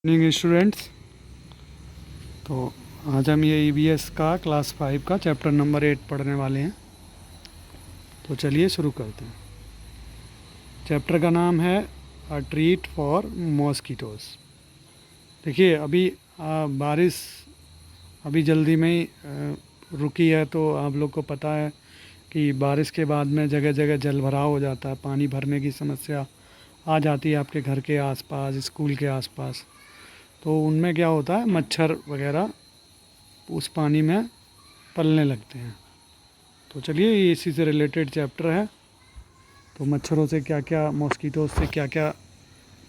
Morning students. तो आज हम ये ईवीएस का क्लास 5 का चैप्टर नंबर 8 पढ़ने वाले हैं। तो चलिए शुरू करते हैं। चैप्टर का नाम है अ ट्रीट फॉर मॉस्किटोज़। देखिए अभी बारिश अभी जल्दी में ही रुकी है, तो आप लोग को पता है कि बारिश के बाद में जगह जगह जल भराव हो जाता है, पानी भरने की समस्या आ जाती है आपके घर के आसपास, स्कूल के आसपास। तो उनमें क्या होता है, मच्छर वगैरह उस पानी में पलने लगते हैं। तो चलिए ये इसी से रिलेटेड चैप्टर है। तो मच्छरों से क्या क्या, मॉस्किटो से क्या क्या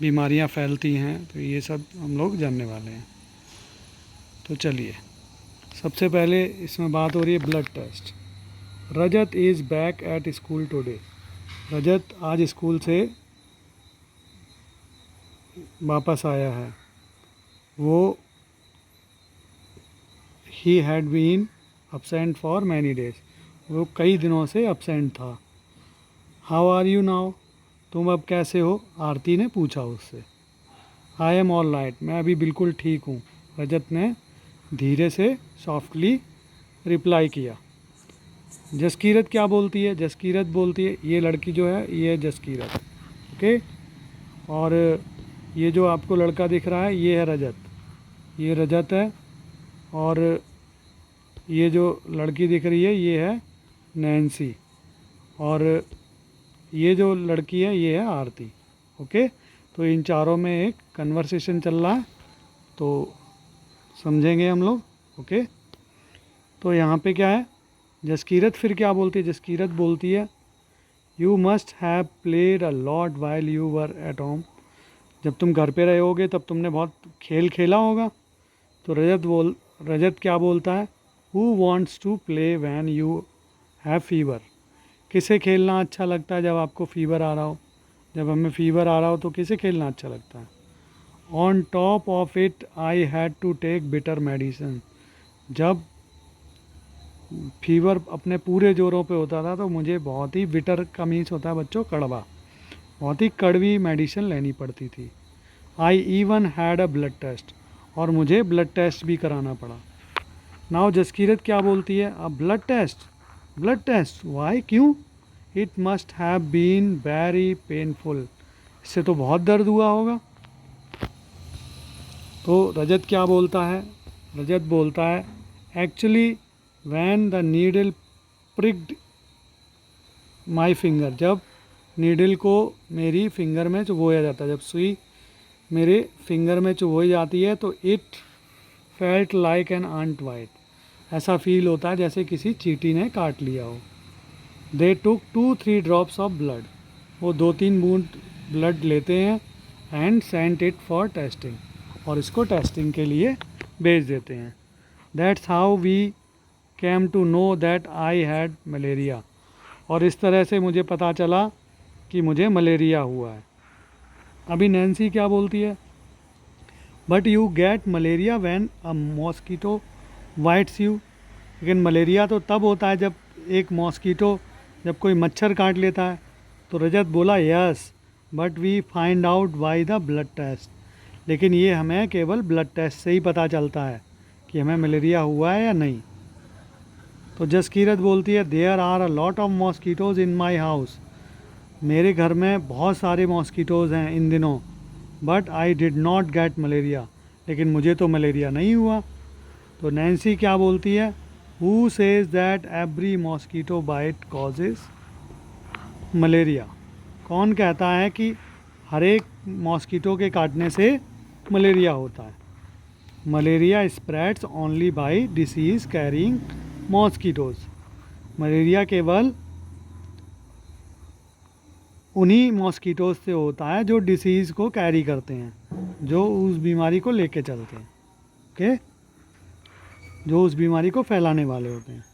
बीमारियां फैलती हैं, तो ये सब हम लोग जानने वाले हैं। तो चलिए सबसे पहले इसमें बात हो रही है blood test. Rajat is back at school today. Rajat आज स्कूल से वापस आया है। वो he had been absent for many days. वो कई दिनों से absent था। How are you now? तुम अब कैसे हो? आरती ने पूछा उससे। I am all right. मैं अभी बिल्कुल ठीक हूँ, रजत ने धीरे से सॉफ्टली रिप्लाई किया। जसकीरत क्या बोलती है? जसकीरत बोलती है, ये लड़की जो है ये है जसकीरत, ओके। और ये जो आपको लड़का दिख रहा है ये है रजत, ये रजत है। और ये जो लड़की दिख रही है ये है नैन्सी। और ये जो लड़की है ये है आरती, ओके। तो इन चारों में एक कन्वर्सेशन चल रहा है, तो समझेंगे हम लोग, ओके। तो यहाँ पे क्या है, जसकीरत फिर क्या बोलती है? जसकीरत बोलती है you must have played a lot while you were at home. जब तुम घर पे रहे होगे तब तुमने बहुत खेल खेला होगा। तो रजत क्या बोलता है? Who wants to play when you have fever. किसे खेलना अच्छा लगता है जब आपको फीवर आ रहा हो? जब हमें फीवर आ रहा हो तो किसे खेलना अच्छा लगता है? On top of it I had to take bitter medicine. जब फीवर अपने पूरे जोरों पे होता था तो मुझे बहुत ही बिटर का मीन्स होता है बच्चों, कड़वा, बहुत ही कड़वी मेडिसिन लेनी पड़ती थी। I even had a blood test. और मुझे ब्लड टेस्ट भी कराना पड़ा। नाउ जसकीरत क्या बोलती है? A blood test? Blood test why, क्यों? It must have been very painful. इससे तो बहुत दर्द हुआ होगा। तो रजत क्या बोलता है? रजत बोलता है actually when the needle pricked my finger. जब नीडल को मेरी फिंगर में चुभोया जाता है, जब सुई मेरे फिंगर में चुभोई जाती है तो it felt like an ant bite. ऐसा फील होता है जैसे किसी चींटी ने काट लिया हो। They took 2-3 drops of blood. वो 2-3 बूंद ब्लड लेते हैं and sent it for testing. और इसको टेस्टिंग के लिए भेज देते हैं। That's how we came to know that I had malaria. और इस तरह से मुझे पता चला कि मुझे मलेरिया हुआ है। अभी नैन्सी क्या बोलती है? But you get malaria when a mosquito bytes you. लेकिन मलेरिया तो तब होता है जब एक मॉस्किटो, जब कोई मच्छर काट लेता है। तो रजत बोला yes, but we find out by the blood test. लेकिन ये हमें केवल ब्लड टेस्ट से ही पता चलता है कि हमें मलेरिया हुआ है या नहीं। तो जसकीरत बोलती है there are a lot of mosquitoes in my house. मेरे घर में बहुत सारे मॉस्किटोज़ हैं इन दिनों, but I did not get malaria. लेकिन मुझे तो मलेरिया नहीं हुआ। तो नैन्सी क्या बोलती है? Who says that every mosquito bite causes malaria. कौन कहता है कि हर एक मॉस्किटो के काटने से मलेरिया होता है? Malaria spreads only by disease carrying mosquitoes. Malaria केवल उन्हीं मॉस्किटोज से होता है जो डिसीज़ को कैरी करते हैं, जो उस बीमारी को लेके चलते हैं, ओके, जो उस बीमारी को फैलाने वाले होते हैं।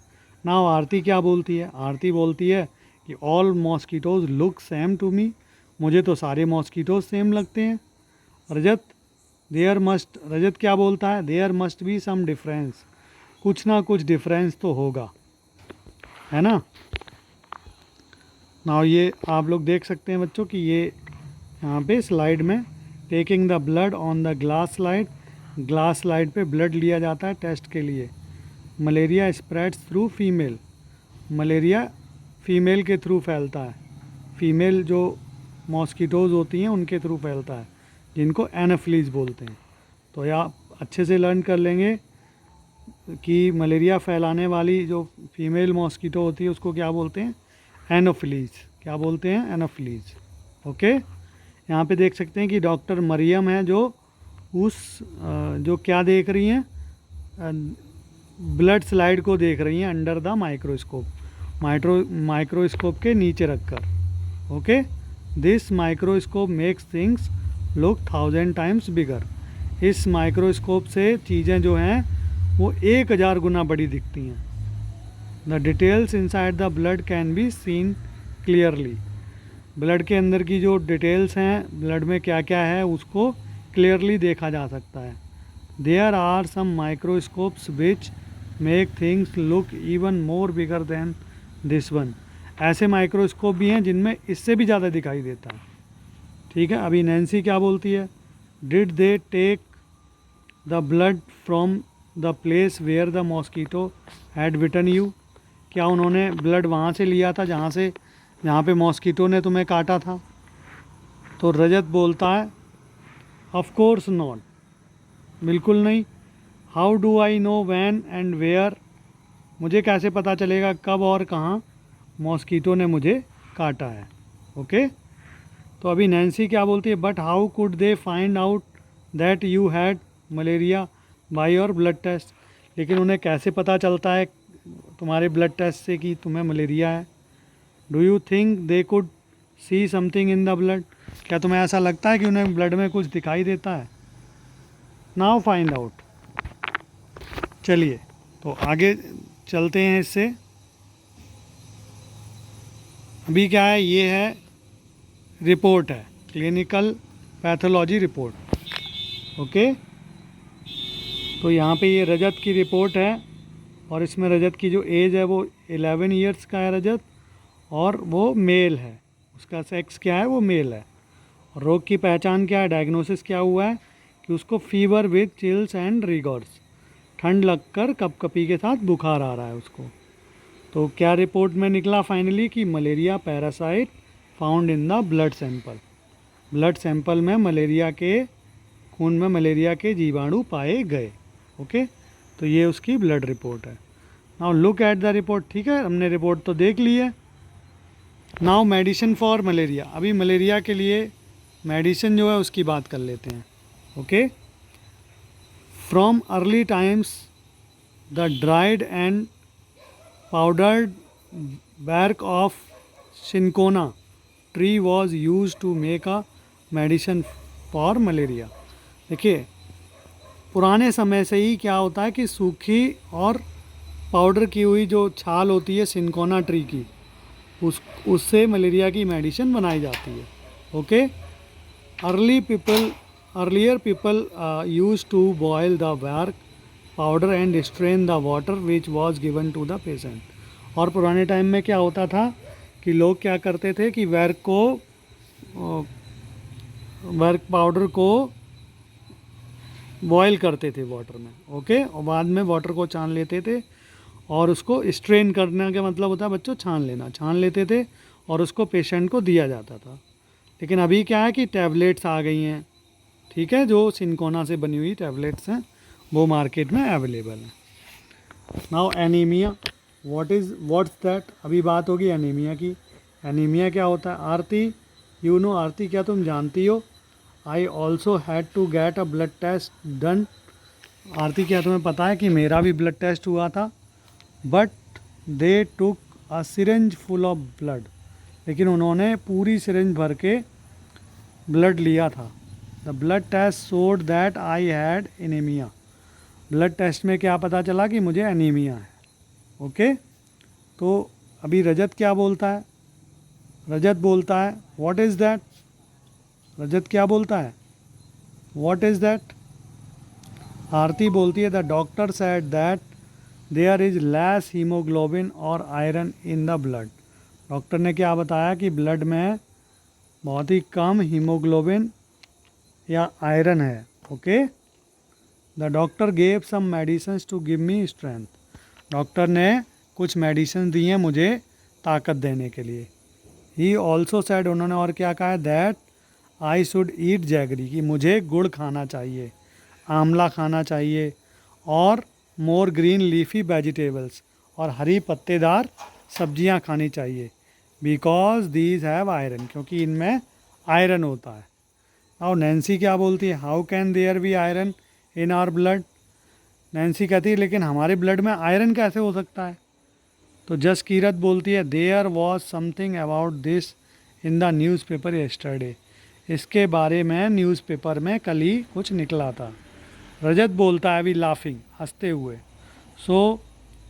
नाउ आरती क्या बोलती है? आरती बोलती है कि all mosquitoes look same to me. मुझे तो सारे मॉस्किटोज सेम लगते हैं। रजत क्या बोलता है? There must be some difference. कुछ ना कुछ डिफरेंस तो होगा, है ना। नाउ ये आप लोग देख सकते हैं बच्चों कि ये यहाँ पे स्लाइड में taking the blood on the glass slide, glass slide पे ब्लड लिया जाता है टेस्ट के लिए। Malaria spreads through female, malaria female के थ्रू फैलता है, फीमेल जो मॉस्किटोज़ होती हैं उनके थ्रू फैलता है, जिनको एनाफ्लीज बोलते हैं। तो ये आप अच्छे से लर्न कर लेंगे कि मलेरिया फैलाने वाली जो फीमेल मॉस्किटो होती है उसको क्या बोलते हैं, एनोफिलीज। क्या बोलते हैं, एनोफिलीज। ओके, यहाँ पे देख सकते हैं कि डॉक्टर मरियम है जो जो क्या देख रही हैं, ब्लड स्लाइड को देख रही हैं अंडर द माइक्रोस्कोप, माइक्रोस्कोप के नीचे रखकर। Okay, this microscope makes things look 1000 times bigger. इस माइक्रोस्कोप से चीज़ें जो हैं वो 1000 गुना बड़ी दिखती हैं। The details inside the blood can be seen clearly, blood के अंदर की जो डिटेल्स हैं, ब्लड में क्या क्या है उसको क्लियरली देखा जा सकता है। There are some microscopes which make things look even more bigger than this one. ऐसे माइक्रोस्कोप भी हैं जिनमें इससे भी ज़्यादा दिखाई देता है। ठीक है, अभी नैन्सी क्या बोलती है, did they take the blood from the place where the mosquito had bitten you. क्या उन्होंने ब्लड वहाँ से लिया था जहाँ पे मॉस्कीटो ने तुम्हें काटा था। तो रजत बोलता है ऑफ कोर्स नॉट, बिल्कुल नहीं। How do I know when and where, मुझे कैसे पता चलेगा कब और कहाँ मॉस्कीटो ने मुझे काटा है। ओके, तो अभी नैन्सी क्या बोलती है, but how could they find out that you had malaria by your blood test. लेकिन उन्हें कैसे पता चलता है तुम्हारे ब्लड टेस्ट से कि तुम्हें मलेरिया है। Do you think they could see something in the blood, क्या तुम्हें ऐसा लगता है कि उन्हें ब्लड में कुछ दिखाई देता है। नाउ फाइंड आउट, चलिए तो आगे चलते हैं इससे। अभी क्या है, ये है रिपोर्ट है, क्लिनिकल पैथोलॉजी रिपोर्ट। ओके, तो यहाँ पे ये रजत की रिपोर्ट है और इसमें रजत की जो एज है वो 11 ईयर्स का है रजत, और वो मेल है, उसका सेक्स क्या है, वो मेल है। और रोग की पहचान क्या है, डायग्नोसिस क्या हुआ है कि उसको फीवर विद चिल्स एंड रिगॉर्स, ठंड लगकर कपकपी के साथ बुखार आ रहा है उसको। तो क्या रिपोर्ट में निकला फाइनली कि malaria parasite found in the blood sample, blood sample में मलेरिया के खून में मलेरिया के जीवाणु पाए गए। ओके, तो ये उसकी ब्लड रिपोर्ट है। Now look at the report. ठीक है, हमने रिपोर्ट तो देख ली है। नाउ मेडिसिन फॉर मलेरिया, अभी मलेरिया के लिए मेडिसिन जो है उसकी बात कर लेते हैं। Okay, from early times the dried and powdered bark of cinchona tree was used to make a medicine for malaria। देखिए, पुराने समय से ही क्या होता है कि सूखी और पाउडर की हुई जो छाल होती है सिंकोना ट्री की, उससे मलेरिया की मेडिसिन बनाई जाती है। Okay, earlier people use to boil the bark powder and strain the water which was given to the patient. और पुराने टाइम में क्या होता था कि लोग क्या करते थे कि वर्क पाउडर को बॉयल करते थे वाटर में। ओके, और बाद में वाटर को छान लेते थे और उसको स्ट्रेन करने का मतलब होता है बच्चों छान लेना, छान लेते थे और उसको पेशेंट को दिया जाता था। लेकिन अभी क्या है कि टैबलेट्स आ गई हैं, ठीक है, जो सिंकोना से बनी हुई टैबलेट्स हैं वो मार्केट में अवेलेबल है। नाउ एनीमिया, व्हाट्स दैट, अभी बात होगी एनीमिया की। एनीमिया क्या होता है, आरती यू नो, आरती क्या तुम जानती हो, I also had to get a blood test done. Aarti क्या तुम्हें पता है कि मेरा भी ब्लड टेस्ट हुआ था, but they took a syringe full of blood, लेकिन उन्होंने पूरी सिरिंज भर के ब्लड लिया था। The blood test showed that I had anaemia, blood test में क्या पता चला कि मुझे एनीमिया है। ओके, तो अभी रजत क्या बोलता है, रजत बोलता है व्हाट इज़ दैट, रजत क्या बोलता है व्हाट इज़ दैट। आरती बोलती है the doctor said that there is less haemoglobin और iron in the blood. Doctor ने क्या बताया कि ब्लड में बहुत ही कम हीमोग्लोबिन या आयरन है. Okay. The doctor gave some medicines to give me strength. Doctor ने कुछ मेडिसिन दी हैं मुझे ताकत देने के लिए. ही ऑल्सो सेड, उन्होंने और क्या कहा है, that I should eat jaggery, कि मुझे गुड़ खाना चाहिए, आंवला खाना चाहिए, और मोर ग्रीन लीफी वेजिटेबल्स, और हरी पत्तेदार सब्जियां खानी चाहिए. बिकॉज दीज हैव आयरन, क्योंकि इनमें आयरन होता है. और नैन्सी क्या बोलती है, how can there be iron in our blood. Nancy कहती है लेकिन हमारे ब्लड में आयरन कैसे हो सकता है. तो जसकीरत बोलती है, there was something about this in the newspaper yesterday. इसके बारे में न्यूज़पेपर में कल ही कुछ निकला था. रजत बोलता है, वी लाफिंग, हंसते हुए. So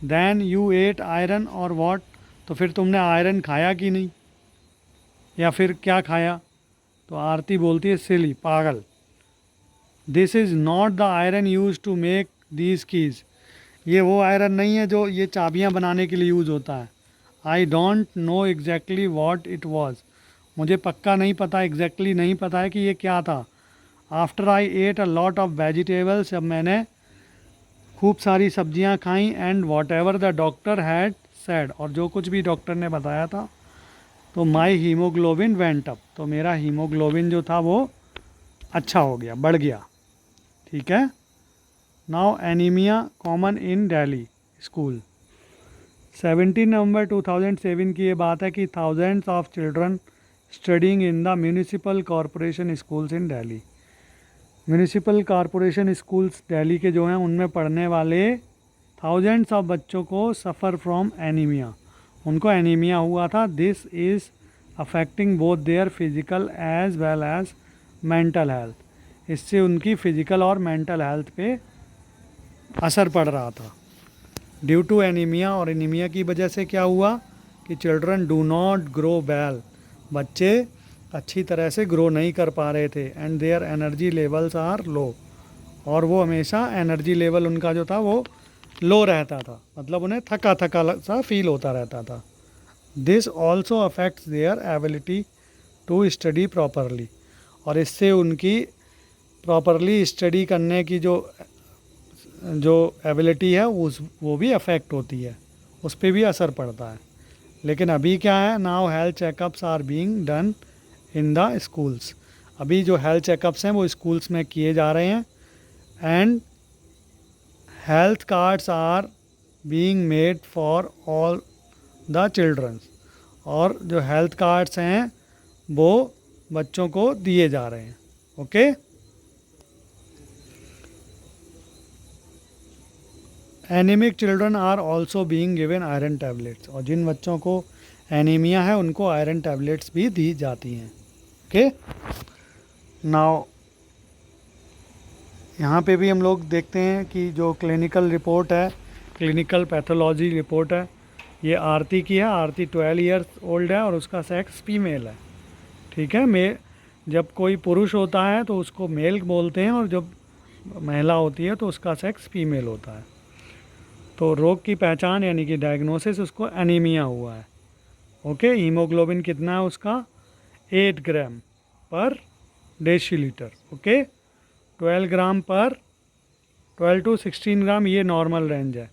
then you ate iron और वॉट, तो फिर तुमने आयरन खाया कि नहीं, या फिर क्या खाया. तो आरती बोलती है, सिली, पागल. This is not the iron use to make these keys. ये वो आयरन नहीं है जो ये चाबियां बनाने के लिए यूज़ होता है. I don't know exactly what it was. मुझे पक्का नहीं पता, एग्जैक्टली नहीं पता है कि ये क्या था. After I at a lot of vegetables, जब मैंने खूब सारी सब्जियां खाई, and what ever the doctor had said, और जो कुछ भी डॉक्टर ने बताया था, तो माई हीमोग्लोबिन वेंट अप, तो मेरा हीमोग्लोबिन जो था वो अच्छा हो गया, बढ़ गया. ठीक है. Now anaemia common in Delhi school. 17 नवंबर 2007 की ये बात है कि thousands of children studying in the municipal corporation schools in Delhi. Municipal corporation schools Delhi के जो हैं उनमें पढ़ने वाले थाउजेंड्स ऑफ बच्चों को सफ़र फ्रॉम एनीमिया, उनको एनीमिया हुआ था. This is affecting both their physical as well as mental health. इससे उनकी फ़िज़िकल और मेंटल हेल्थ पे असर पड़ रहा था. ड्यू टू एनीमिया, और एनीमिया की वजह से क्या हुआ कि children do not grow well, बच्चे अच्छी तरह से ग्रो नहीं कर पा रहे थे. And their energy levels are low, और वो हमेशा एनर्जी लेवल उनका जो था वो लो रहता था, मतलब उन्हें थका थका सा फील होता रहता था. This also affects their ability to study properly, और इससे उनकी प्रॉपरली स्टडी करने की जो एबिलिटी है वो भी अफेक्ट होती है, उस पर भी असर पड़ता है. लेकिन अभी क्या है, now health checkups are being done in the schools. अभी जो हेल्थ चेकअप्स हैं वो स्कूल्स में किए जा रहे हैं. And health cards are being made for all the childrens, और जो हेल्थ कार्ड्स हैं वो बच्चों को दिए जा रहे हैं. Okay. Anaemic children are also being given iron tablets, और जिन बच्चों को एनीमिया है उनको आयरन टैबलेट्स भी दी जाती हैं. ओके. नाउ यहाँ पे भी हम लोग देखते हैं कि जो क्लिनिकल रिपोर्ट है, क्लिनिकल पैथोलॉजी रिपोर्ट है, ये आरती की है. आरती 12 ईयर्स ओल्ड है और उसका सेक्स फीमेल है. ठीक है. जब कोई पुरुष होता है तो उसको मेल बोलते हैं, और जब महिला होती है तो उसका सेक्स फीमेल होता है. तो रोग की पहचान यानी कि डायग्नोसिस, उसको एनीमिया हुआ है. ओके. हीमोग्लोबिन कितना है उसका, 8 ग्राम पर डेसीलीटर. ओके. 12 ग्राम पर 12 टू 16 ग्राम ये नॉर्मल रेंज है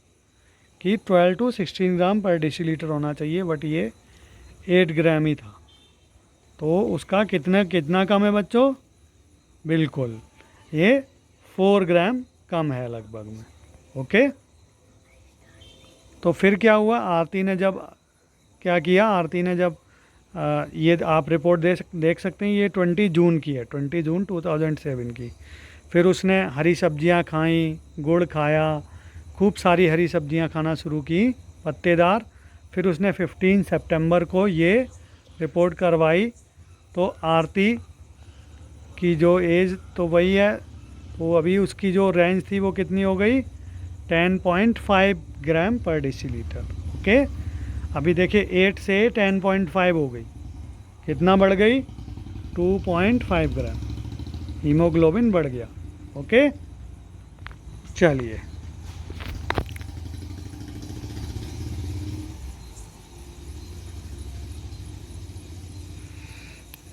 कि 12 टू 16 ग्राम पर डेसीलीटर होना चाहिए, बट ये 8 ग्राम ही था. तो उसका कितना कम है बच्चों, बिल्कुल ये 4 ग्राम कम है लगभग में. ओके. तो फिर क्या हुआ, आरती ने जब क्या किया, आरती ने जब ये आप रिपोर्ट देख सकते हैं, ये 20 जून की है, 20 जून 2007 की. फिर उसने हरी सब्जियां खाई, गुड़ खाया, खूब सारी हरी सब्जियां खाना शुरू की, पत्तेदार. फिर उसने 15 सितंबर को ये रिपोर्ट करवाई. तो आरती की जो एज तो वही है, वो अभी उसकी जो रेंज थी वो कितनी हो गई, 10.5 ग्राम पर डेसीलीटर. ओके. अभी देखिए 8 से 10.5 हो गई, कितना बढ़ गई, 2.5 ग्राम हीमोग्लोबिन बढ़ गया. ओके. चलिए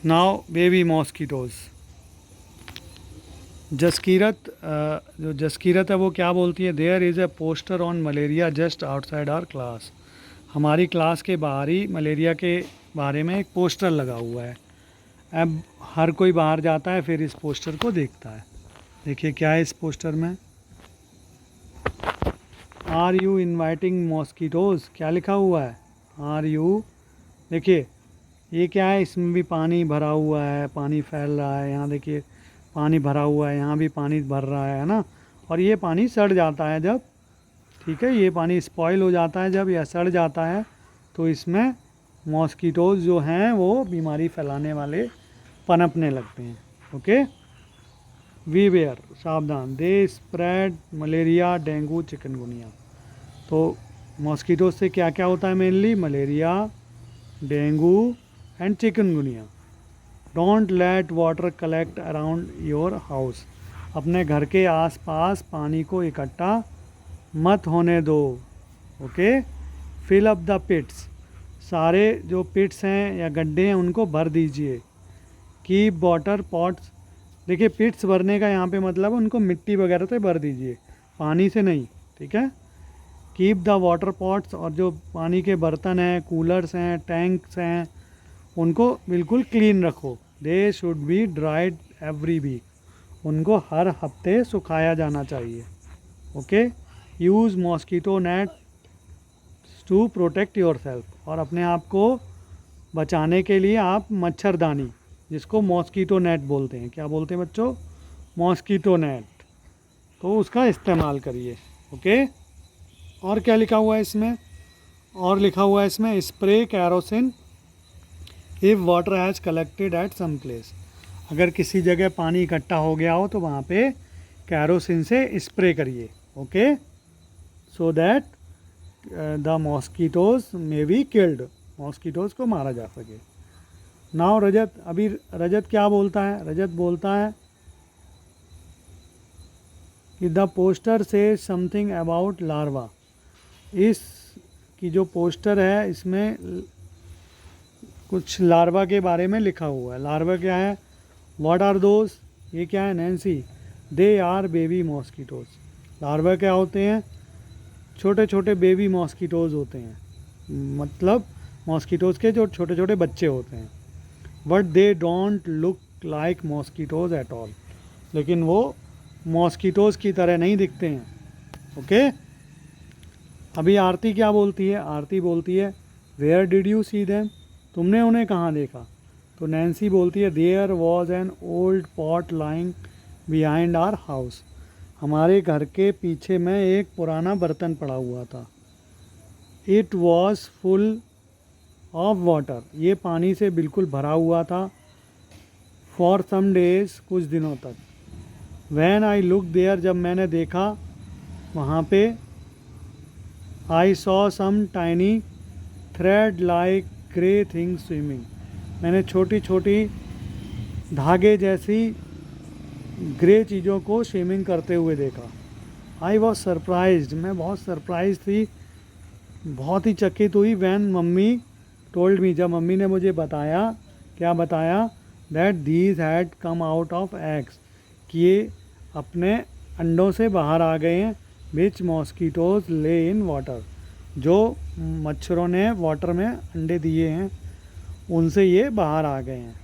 नाउ बेबी मॉस्किटोज़. जो जसकीरत है वो क्या बोलती है, there is a poster on malaria just outside our class. हमारी क्लास के बाहर ही मलेरिया के बारे में एक पोस्टर लगा हुआ है। अब हर कोई बाहर जाता है फिर इस पोस्टर को देखता है। देखिए क्या है इस पोस्टर में, आर यू इन्वाइटिंग मॉस्किटोज़, क्या लिखा हुआ है, आर यू। देखिए ये क्या है, इसमें भी पानी भरा हुआ है, पानी फैल रहा है, यहाँ देखिए पानी भरा हुआ है, यहाँ भी पानी भर रहा है ना। और ये पानी सड़ जाता है जब, ठीक है, ये पानी स्पॉइल हो जाता है जब या सड़ जाता है, तो इसमें मॉस्किटोज़ जो हैं वो बीमारी फैलाने वाले पनपने लगते हैं। ओके, वी वेयर, सावधान, they spread malaria, dengue, chikungunya. तो मॉस्किटोज से क्या क्या होता है mainly, malaria, dengue and chikungunya. Don't let water collect around your house, अपने घर के आसपास पानी को इकट्ठा मत होने दो। ओके, फिल अप द पिट्स, सारे जो पिट्स हैं या गड्ढे हैं उनको भर दीजिए। कीप वाटर पॉट्स, देखिए पिट्स भरने का यहाँ पे मतलब उनको मिट्टी वगैरह से भर दीजिए, पानी से नहीं, ठीक है। कीप द वाटर पॉट्स, और जो पानी के बर्तन हैं, कूलर्स हैं, टैंक्स हैं, उनको बिल्कुल क्लीन रखो। They should be dried every week, उनको हर हफ्ते सुखाया जाना चाहिए। Okay, use mosquito net to protect yourself, और अपने आप को बचाने के लिए आप मच्छरदानी, जिसको मॉस्किटो नेट बोलते हैं, क्या बोलते हैं बच्चों, मॉस्किटो नेट, तो उसका इस्तेमाल करिए। ओके, और क्या लिखा हुआ है इसमें, और लिखा हुआ है इसमें spray kerosene if water has collected at some place, अगर किसी जगह पानी इकट्ठा हो गया हो तो वहाँ पे कैरोसिन से स्प्रे करिए। Okay, so that the mosquitoes may be killed, mosquitoes को मारा जा सके। नाउ रजत, अभी रजत क्या बोलता है, रजत बोलता है कि द पोस्टर से समथिंग अबाउट लार्वा, इस की जो पोस्टर है इसमें कुछ लार्वा के बारे में लिखा हुआ है। लार्वा क्या है, व्हाट आर दोस, ये क्या है Nancy, they are baby mosquitoes. Larva क्या होते हैं, छोटे छोटे बेबी मॉस्किटोज़ होते हैं, मतलब मॉस्किटोज़ के जो छोटे छोटे बच्चे होते हैं। But they don't look like mosquitoes at all, लेकिन वो मॉस्किटोज़ की तरह नहीं दिखते हैं। ओके, अभी आरती क्या बोलती है, आरती बोलती है where did you see them, तुमने उन्हें कहाँ देखा। तो नैन्सी बोलती है there was an old pot lying behind our house, हमारे घर के पीछे में एक पुराना बर्तन पड़ा हुआ था। It was full of water, ये पानी से बिल्कुल भरा हुआ था। फॉर सम डेज, कुछ दिनों तक। वैन आई लुक देयर, जब मैंने देखा वहाँ पे, I saw some tiny thread like grey thing swimming, मैंने छोटी छोटी धागे जैसी ग्रे चीज़ों को स्विमिंग करते हुए देखा। आई वॉज सरप्राइज्ड, मैं बहुत सरप्राइज थी, बहुत ही चकित हुई। वैन मम्मी टोल्ड मी, जब मम्मी ने मुझे बताया, क्या बताया, that these had come out of eggs, कि ये अपने अंडों से बाहर आ गए हैं। विच मॉस्किटोज़ ले इन वाटर, जो मच्छरों ने वाटर में अंडे दिए हैं उनसे ये बाहर आ गए हैं।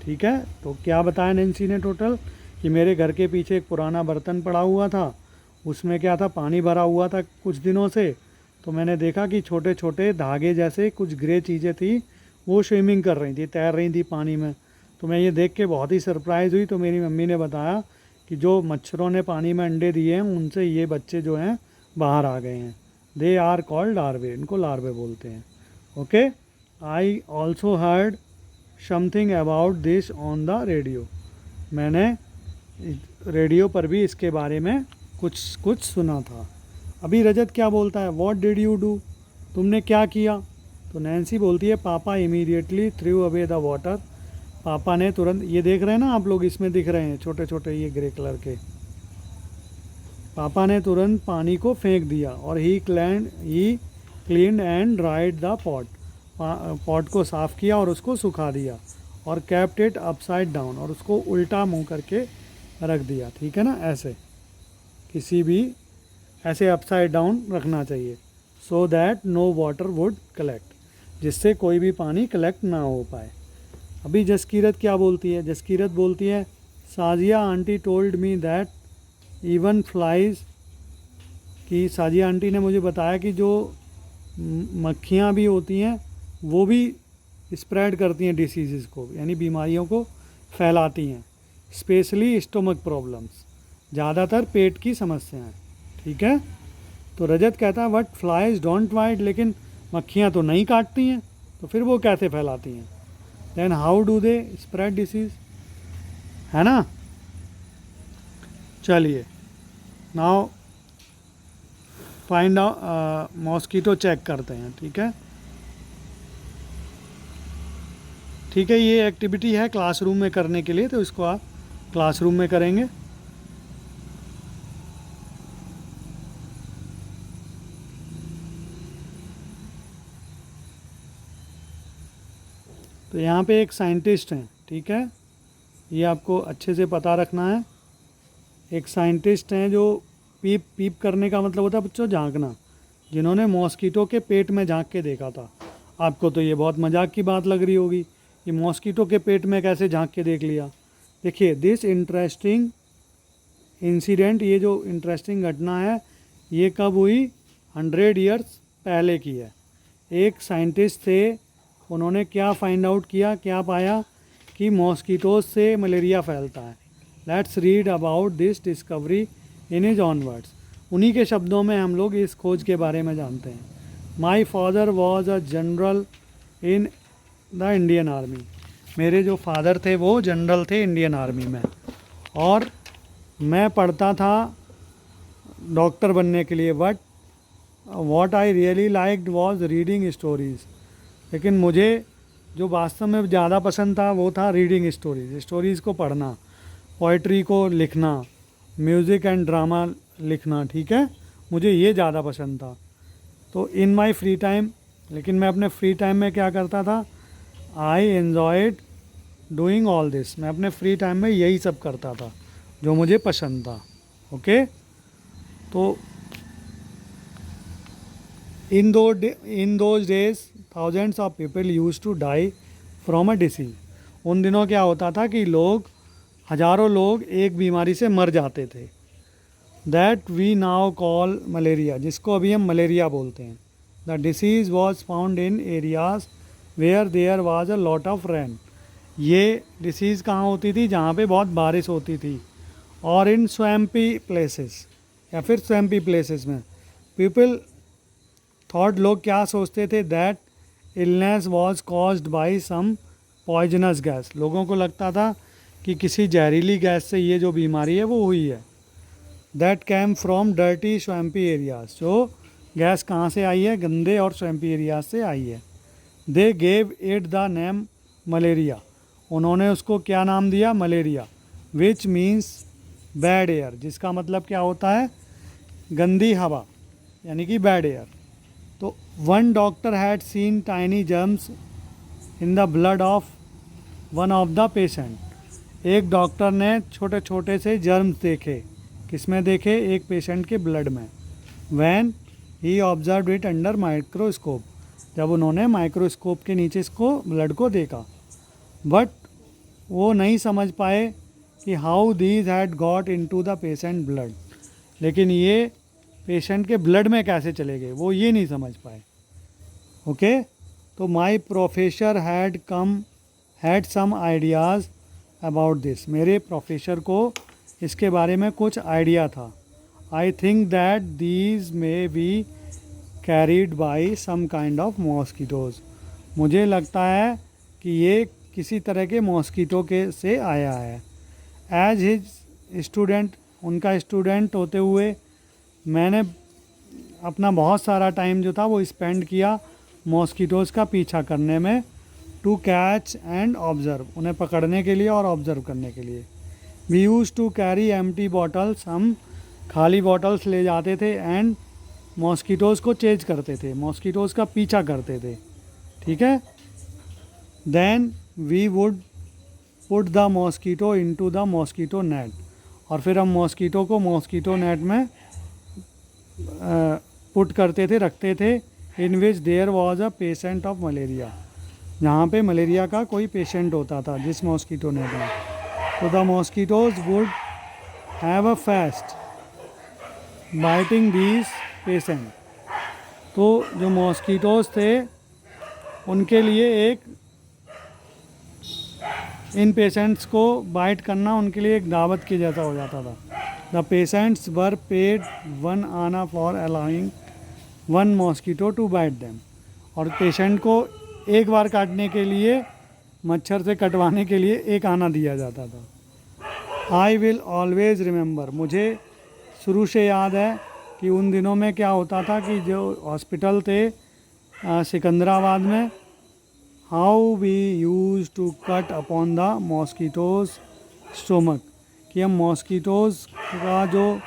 ठीक है, तो क्या बताया नैन्सी ने टोटल, कि मेरे घर के पीछे एक पुराना बर्तन पड़ा हुआ था, उसमें क्या था, पानी भरा हुआ था कुछ दिनों से, तो मैंने देखा कि छोटे छोटे धागे जैसे कुछ ग्रे चीज़ें थी, वो स्विमिंग कर रही थी, तैर रही थी पानी में। तो मैं ये देख के बहुत ही सरप्राइज़ हुई। तो मेरी मम्मी ने बताया कि जो मच्छरों ने पानी में अंडे दिए हैं उनसे ये बच्चे जो हैं बाहर आ गए हैं। दे आर कॉल्ड लार्वे, इनको लार्वे बोलते हैं। Okay, I also heard something about this on the radio, मैंने रेडियो पर भी इसके बारे में कुछ सुना था। अभी रजत क्या बोलता है, व्हाट डिड यू डू, तुमने क्या किया। तो नैन्सी बोलती है पापा immediately through away the water, पापा ने तुरंत, ये देख रहे हैं ना आप लोग, इसमें दिख रहे हैं छोटे छोटे ये ग्रे कलर के, पापा ने तुरंत पानी को फेंक दिया। और he clean and dried the pot, pot को साफ़ किया और उसको सुखा दिया। और कैप्ट इट अपसाइड डाउन, और उसको उल्टा मुंह करके रख दिया, ठीक है ना, ऐसे किसी भी ऐसे अपसाइड डाउन रखना चाहिए, so that no water would collect, जिससे कोई भी पानी कलेक्ट ना हो पाए। अभी जसकीरत क्या बोलती है? जसकीरत बोलती है, Sajiya aunty told me that even flies, कि साजिया आंटी ने मुझे बताया कि जो मक्खियाँ भी होती हैं वो भी स्प्रेड करती हैं डिसीज़ को, यानी बीमारियों को फैलाती हैं, स्पेशली स्टोमक प्रॉब्लम्स, ज़्यादातर पेट की समस्याएं, ठीक है। तो रजत कहता है बट फ्लाइज डोंट बाइट, लेकिन मक्खियाँ तो नहीं काटती हैं, तो फिर वो कैसे फैलाती हैं? Then how do they spread disease, है ना। चलिए now find out mosquito check करते हैं, ठीक है। ठीक है, ये एक्टिविटी है क्लासरूम में करने के लिए, तो इसको आप क्लासरूम में करेंगे। तो यहाँ पे एक साइंटिस्ट हैं, ठीक है, ये आपको अच्छे से पता रखना है। एक साइंटिस्ट हैं जो पीप पीप करने का मतलब होता है बच्चों झांकना, जिन्होंने मॉस्किटो के पेट में झांक के देखा था। आपको तो ये बहुत मजाक की बात लग रही होगी कि मॉस्किटो के पेट में कैसे झांक के देख लिया। देखिए दिस इंटरेस्टिंग इंसिडेंट, ये जो इंटरेस्टिंग घटना है ये कब हुई? 100 ईयर्स पहले की है। एक साइंटिस्ट थे, उन्होंने क्या फाइंड आउट किया, क्या पाया कि मॉस्किटोज से मलेरिया फैलता है। Let's read about this discovery in his on words. उन्हीं के शब्दों में हम लोग इस खोज के बारे में जानते हैं। My father was a general in the Indian army. मेरे जो फादर थे वो जनरल थे इंडियन आर्मी में, और मैं पढ़ता था डॉक्टर बनने के लिए। But what I really liked was reading stories. लेकिन मुझे जो वास्तव में ज़्यादा पसंद था वो था रीडिंग स्टोरीज़, स्टोरीज़ को पढ़ना, पोइट्री को लिखना, म्यूज़िक एंड ड्रामा लिखना, ठीक है, मुझे ये ज़्यादा पसंद था। तो इन माई फ्री टाइम, लेकिन मैं अपने फ्री टाइम में क्या करता था? I enjoyed doing all this. मैं अपने फ्री टाइम में यही सब करता था जो मुझे पसंद था। ओके, तो in those days thousands of people use to die from a disease. उन दिनों क्या होता था कि हज़ारों लोग एक बीमारी से मर जाते थे, that we now call malaria, जिसको अभी हम मलेरिया बोलते हैं। The disease was found in areas where there was a lot of rain. ये डिसीज़ कहाँ होती थी? जहाँ पे बहुत बारिश होती थी, और इन स्वैम्पी प्लेसेस, या फिर स्वैम्पी प्लेसेस में। पीपल थॉट, लोग क्या सोचते थे? That illness was caused by some poisonous gas. लोगों को लगता था कि किसी जहरीली गैस से ये जो बीमारी है वो हुई है। That came from dirty swampy areas. जो गैस कहाँ से आई है? गंदे और स्वैम्पी एरियाज से आई है। They gave it the name malaria. उन्होंने उसको क्या नाम दिया? Malaria. Which means bad air, जिसका मतलब क्या होता है? गंदी हवा, यानी कि बैड एयर। तो one doctor had seen tiny germs in the blood of one of the patient. एक डॉक्टर ने छोटे छोटे से जर्म्स देखे। किसमें देखे? एक पेशेंट के ब्लड में। When he observe it under microscope. जब उन्होंने माइक्रोस्कोप के नीचे इसको ब्लड को देखा, बट वो नहीं समझ पाए कि how these had got into the patient blood. लेकिन ये पेशेंट के ब्लड में कैसे चले गए, वो ये नहीं समझ पाए। ओके, तो my professor had some ideas about this. मेरे प्रोफेसर को इसके बारे में कुछ आइडिया था। I think that these may be carried by some kind of mosquitoes. मुझे लगता है कि ये किसी तरह के मॉस्किटो के से आया है। एज हिज स्टूडेंट, उनका स्टूडेंट होते हुए मैंने अपना बहुत सारा टाइम जो था वो स्पेंड किया मॉस्किटोज़ का पीछा करने में, टू कैच एंड ऑब्ज़र्व, उन्हें पकड़ने के लिए और ऑब्ज़र्व करने के लिए। We use to carry empty bottles, हम खाली बॉटल्स ले जाते थे, एंड मॉस्किटोज़ को चेज करते थे, मॉस्किटोज़ का पीछा करते थे, ठीक है। Then we would put the mosquito into the mosquito net, और फिर हम मॉस्कीटो को मॉस्कीटो नेट में पुट करते थे, रखते थे, in which there was a patient of malaria, जहाँ पे मलेरिया का कोई पेशेंट होता था जिस मॉस्कीटो नेट में। तो the mosquitoes would have a fest biting these patient. तो जो मॉस्कीटोज थे उनके लिए एक इन पेशेंट्स को बाइट करना उनके लिए एक दावत के जैसा हो जाता था। The patients were paid 1 anna for allowing 1 mosquito to bite them. और पेशेंट को एक बार काटने के लिए, मच्छर से कटवाने के लिए 1 आना दिया जाता था। आई विल ऑलवेज रिमेंबर, मुझे शुरू से याद है कि उन दिनों में क्या होता था कि जो हॉस्पिटल थे सिकंदराबाद में, how we use to cut upon the mosquitoes stomach, कि हम मॉस्कीटोज़ का जो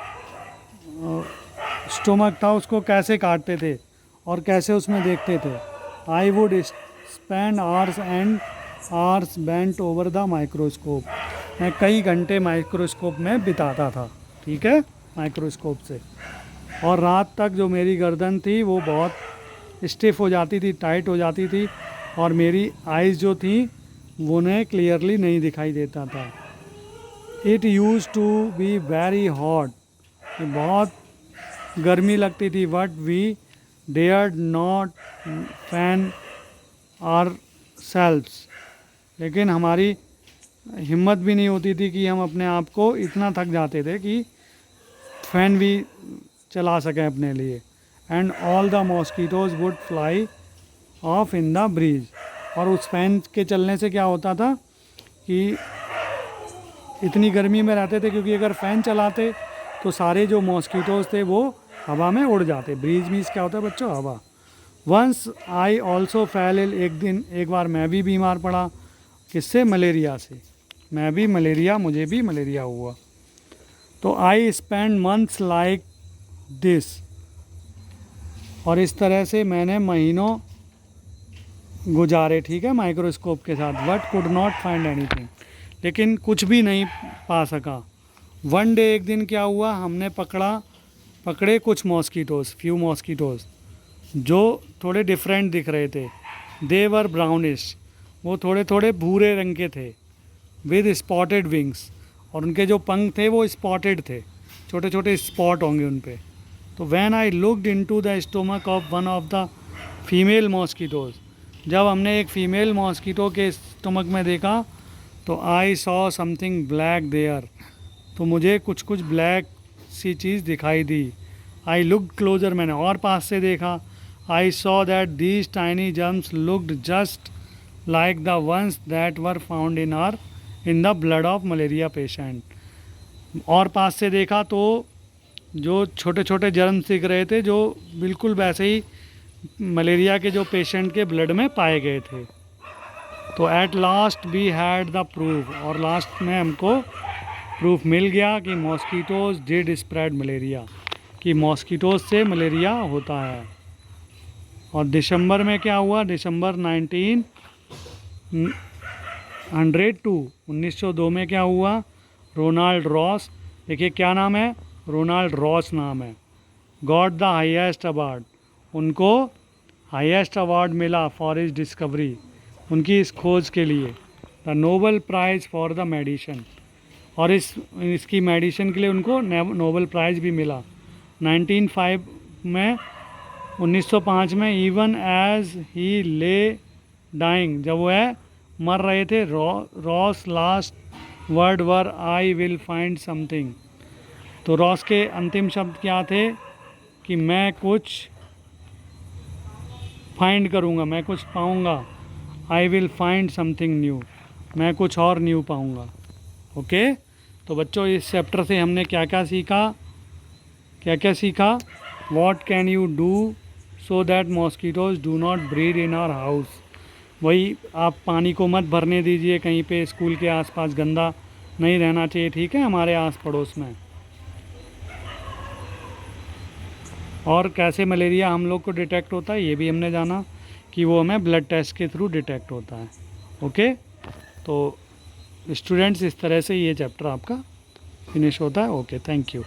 स्टोमक था उसको कैसे काटते थे और कैसे उसमें देखते थे। I would spend hours and hours bent over the microscope, मैं कई घंटे माइक्रोस्कोप में बिताता था, ठीक है, माइक्रोस्कोप से। और रात तक जो मेरी गर्दन थी वो बहुत स्टिफ हो जाती थी, टाइट हो जाती थी, और मेरी आइज़ जो थी वो उन्हें क्लियरली नहीं दिखाई देता था। It use to be very hot, बहुत गर्मी लगती थी, but we dared not fan ourselves, लेकिन हमारी हिम्मत भी नहीं होती थी कि हम अपने आप को, इतना थक जाते थे कि फ़ैन भी चला सकें अपने लिए। And all the mosquitoes would fly off in the breeze, और उस फ़ैन के चलने से क्या होता था कि इतनी गर्मी में रहते थे, क्योंकि अगर फ़ैन चलाते तो सारे जो मॉस्कीटोज़ थे वो हवा में उड़ जाते। ब्रीज मीन्स क्या होता है बच्चों? हवा। Once I also fell ill, एक बार मैं भी बीमार पड़ा। किससे? मलेरिया से। मुझे भी मलेरिया हुआ। तो I spend months like this, और इस तरह से मैंने महीनों गुजारे, ठीक है, माइक्रोस्कोप के साथ। But could not find anything, लेकिन कुछ भी नहीं पा सका। वन डे, एक दिन क्या हुआ, हमने पकड़े कुछ मॉस्कीटोज़, फ्यू मॉस्कीटोज़ जो थोड़े डिफरेंट दिख रहे थे। दे वर ब्राउनिश, वो थोड़े थोड़े भूरे रंग के थे, विद स्पॉटेड विंग्स, और उनके जो पंख थे वो स्पॉटेड थे, छोटे छोटे स्पॉट होंगे उन पे। तो when I looked into the stomach of one of the female mosquitoes, जब हमने एक फ़ीमेल मॉस्कीटो के स्टोमक में देखा तो I saw something black there, तो मुझे कुछ ब्लैक सी चीज़ दिखाई दी। आई लुक्ड क्लोजर, मैंने और पास से देखा। I saw that these tiny germs looked just like the ones that were found in the blood of malaria patient. और पास से देखा तो जो छोटे छोटे जर्म्स दिख रहे थे, जो बिल्कुल वैसे ही मलेरिया के जो पेशेंट के ब्लड में पाए गए थे। तो at last we had the proof, और लास्ट में हमको प्रूफ मिल गया कि मॉस्कीटोज़ डिड स्प्रेड मलेरिया, कि मॉस्कीटोज़ से मलेरिया होता है। और दिसंबर में क्या हुआ, दिसंबर 1902 में क्या हुआ, रोनाल्ड रॉस, देखिए क्या नाम है, रोनाल्ड रॉस नाम है, गॉट द हाईएस्ट अवार्ड, उनको हाईएस्ट अवार्ड मिला फॉर हिज डिस्कवरी, उनकी इस खोज के लिए, the Nobel prize for the medicine, और इसकी मेडिसिन के लिए उनको नोबल प्राइज़ भी मिला। 1905 में इवन एज ही ले डाइंग, जब वह मर रहे थे, Ross last word were I will find something, तो रॉस के अंतिम शब्द क्या थे कि मैं कुछ फाइंड करूँगा, मैं कुछ पाऊँगा। I will find something new, मैं कुछ और न्यू पाऊँगा। ओके, तो बच्चों इस चैप्टर से हमने क्या क्या सीखा, what can you do so that mosquitoes do not breed in our house. वही, आप पानी को मत भरने दीजिए कहीं पे, स्कूल के आसपास गंदा नहीं रहना चाहिए, ठीक है, हमारे आस पड़ोस में। और कैसे मलेरिया हम लोग को डिटेक्ट होता है ये भी हमने जाना, कि वो हमें ब्लड टेस्ट के थ्रू डिटेक्ट होता है। ओके, तो स्टूडेंट्स इस तरह से ये चैप्टर आपका फिनिश होता है. Okay, thank you.